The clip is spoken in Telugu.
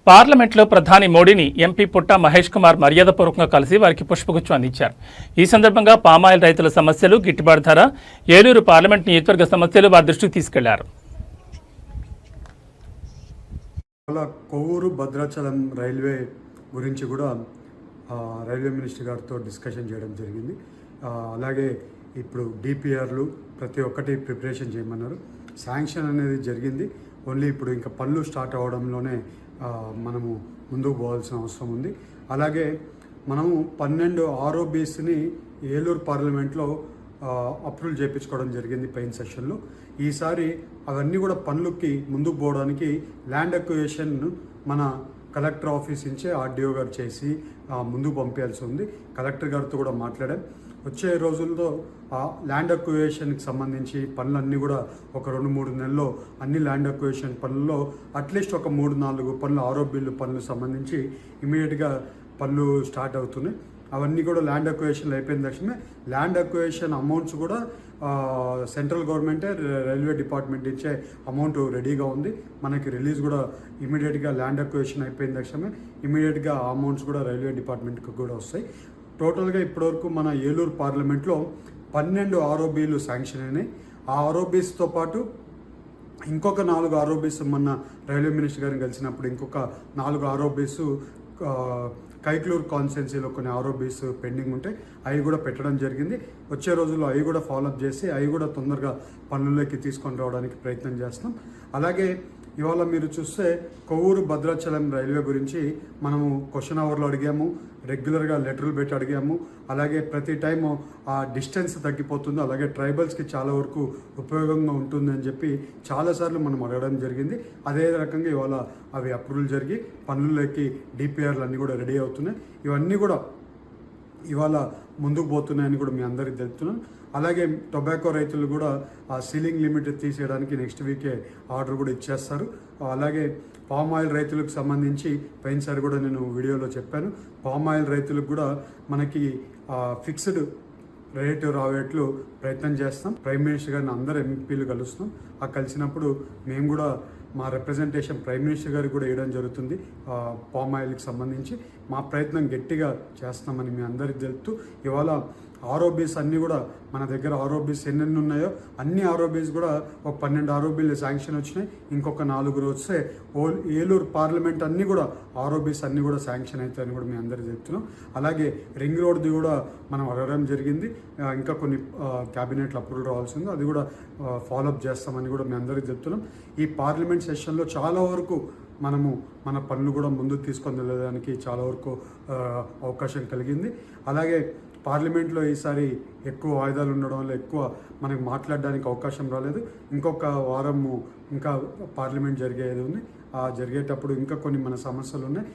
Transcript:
పార్లమెంట్లో ప్రధాని మోడీని ఎంపీ పుట్ట మహేష్ కుమార్ మర్యాదపూర్వకంగా కలిసి వారికి పుష్పగుచ్చం అందించారు. ఈ సందర్భంగా పామాయిల్ రైతుల సమస్యలు, గిట్టుబాటు ధర, ఏలూరు పార్లమెంట్ నియోజకవర్గ సమస్యలు వారి దృష్టికి తీసుకెళ్లారు. కొవ్వూరు భద్రాచలం రైల్వే గురించి కూడా రైల్వే మినిస్టర్ గారితో డిస్కషన్ చేయడం జరిగింది. అలాగే ఇప్పుడు డిపిఆర్లు ప్రతి ఒక్కటి ప్రిపరేషన్ చేయమన్నారు. శాంక్షన్ అనేది జరిగింది. ఓన్లీ ఇప్పుడు ఇంకా పనులు స్టార్ట్ అవ్వడంలోనే మనము ముందుకు పోవాల్సిన అవసరం ఉంది. అలాగే మనము 12 ఆర్ఓబీస్ని ఏలూరు పార్లమెంట్లో అప్రూవల్ చేయించుకోవడం జరిగింది పైన సెషన్లో. ఈసారి అవన్నీ కూడా పనులకి ముందుకు పోవడానికి ల్యాండ్ అక్విజిషన్ మన కలెక్టర్ ఆఫీస్ నుంచే ఆర్డీఓ గారు చేసి ముందుకు పంపించాల్సి ఉంది. కలెక్టర్ గారితో కూడా మాట్లాడాం. వచ్చే రోజుల్లో ఆ ల్యాండ్ అక్విజిషన్కి సంబంధించి పనులన్నీ కూడా ఒక 2-3 నెలల్లో అన్ని ల్యాండ్ అక్విజిషన్ పనుల్లో అట్లీస్ట్ ఒక 3-4 పనులు ఆర్ఓబీలు పనులు సంబంధించి ఇమీడియట్గా పనులు స్టార్ట్ అవుతున్నాయి. అవన్నీ కూడా ల్యాండ్ అక్విజిషన్ అయిపోయిన తక్షణమే ల్యాండ్ అక్విజిషన్ అమౌంట్స్ కూడా సెంట్రల్ గవర్నమెంటే రైల్వే డిపార్ట్మెంట్ ఇచ్చే అమౌంట్ రెడీగా ఉంది. మనకి రిలీజ్ కూడా ఇమీడియట్గా ల్యాండ్ అక్విజిషన్ అయిపోయిన తక్షణమే ఇమీడియట్గా ఆ అమౌంట్స్ కూడా రైల్వే డిపార్ట్మెంట్కి కూడా వస్తాయి. టోటల్గా ఇప్పటివరకు మన ఏలూరు పార్లమెంట్లో 12 ఆర్ఓబీలు శాంక్షన్ అయినాయి. ఆ ఆర్ఓబీస్తో పాటు ఇంకొక 4 ఆర్ఓబీస్ మొన్న రైల్వే మినిస్టర్ గారిని కలిసినప్పుడు ఇంకొక 4 ఆర్ఓబీస్ కైక్లూరు కాన్స్టిట్యున్సీలో కొన్ని ఆర్ఓబీస్ పెండింగ్ ఉంటే అవి కూడా పెట్టడం జరిగింది. వచ్చే రోజుల్లో అవి కూడా ఫాలోఅప్ చేసి అవి కూడా తొందరగా పనుల్లోకి తీసుకొని రావడానికి ప్రయత్నం చేస్తాం. అలాగే ఇవాళ మీరు చూస్తే కొవ్వూరు భద్రాచలం రైల్వే గురించి మనము క్వశ్చన్ అవర్లో అడిగాము, రెగ్యులర్గా లెటర్లు పెట్టి అడిగాము. అలాగే ప్రతి టైము ఆ డిస్టెన్స్ తగ్గిపోతుంది, అలాగే ట్రైబల్స్కి చాలా వరకు ఉపయోగంగా ఉంటుంది అని చెప్పి చాలాసార్లు మనం అడగడం జరిగింది. అదే రకంగా ఇవాళ అవి అప్రూవల్ జరిగి పనుల్లోకి డిపిఆర్లు అన్నీ కూడా రెడీ అవుతున్నాయి. ఇవన్నీ కూడా ఇవాళ ముందుకు పోతున్నాయని కూడా మీ అందరికీ తెలుపుతున్నాను. అలాగే టొబాకో రైతులు కూడా ఆ సీలింగ్ లిమిట్ తీసేయడానికి నెక్స్ట్ వీకే ఆర్డర్ కూడా ఇచ్చేస్తారు. అలాగే పామ్ ఆయిల్ రైతులకు సంబంధించి పోయినసారి కూడా నేను వీడియోలో చెప్పాను. పామ్ ఆయిల్ రైతులకు కూడా మనకి ఫిక్స్డ్ రేటు రావేట్లు ప్రయత్నం చేస్తాం. ప్రైమ్ మినిస్టర్ గారిని అందరు ఎంపీలు కలుస్తాం. ఆ కలిసినప్పుడు మేము కూడా మా రిప్రజెంటేషన్ ప్రైమ్ మినిస్టర్ గారికి కూడా వేయడం జరుగుతుంది. పామ్ ఆయిల్కి సంబంధించి మా ప్రయత్నం గట్టిగా చేస్తామని మీ అందరికీ తెలుపుతూ ఇవాళ ఆర్ఓబీస్ అన్నీ కూడా మన దగ్గర ఆర్ఓబీస్ ఎన్నెన్ని ఉన్నాయో అన్ని ఆర్ఓబీస్ కూడా ఒక 12 ఆర్ఓబీలు శాంక్షన్ వచ్చినాయి. ఇంకొక 4 వస్తే ఏలూరు పార్లమెంట్ అన్నీ కూడా ఆర్ఓబీస్ అన్నీ కూడా శాంక్షన్ అవుతాయని కూడా మీ అందరికీ చెప్తున్నాం. అలాగే రింగ్ రోడ్ది కూడా మనం అడగడం జరిగింది. ఇంకా కొన్ని క్యాబినెట్లో అప్రూవల్ రావాల్సింది, అది కూడా ఫాలోఅప్ చేస్తామని కూడా మీ అందరికీ చెప్తున్నాం. ఈ పార్లమెంట్ సెషన్లో చాలా వరకు మనము మన పనులు కూడా ముందుకు తీసుకొని వెళ్ళడానికి చాలా వరకు అవకాశం కలిగింది. అలాగే పార్లమెంట్లో ఈసారి ఎక్కువ వాయిదాలు ఉండడం వల్ల ఎక్కువ మనకు మాట్లాడడానికి అవకాశం రాలేదు. ఇంకొక వారము ఇంకా పార్లమెంట్ జరిగేది ఉంది. జరిగేటప్పుడు ఇంకా కొన్ని మన సమస్యలు ఉన్నాయి.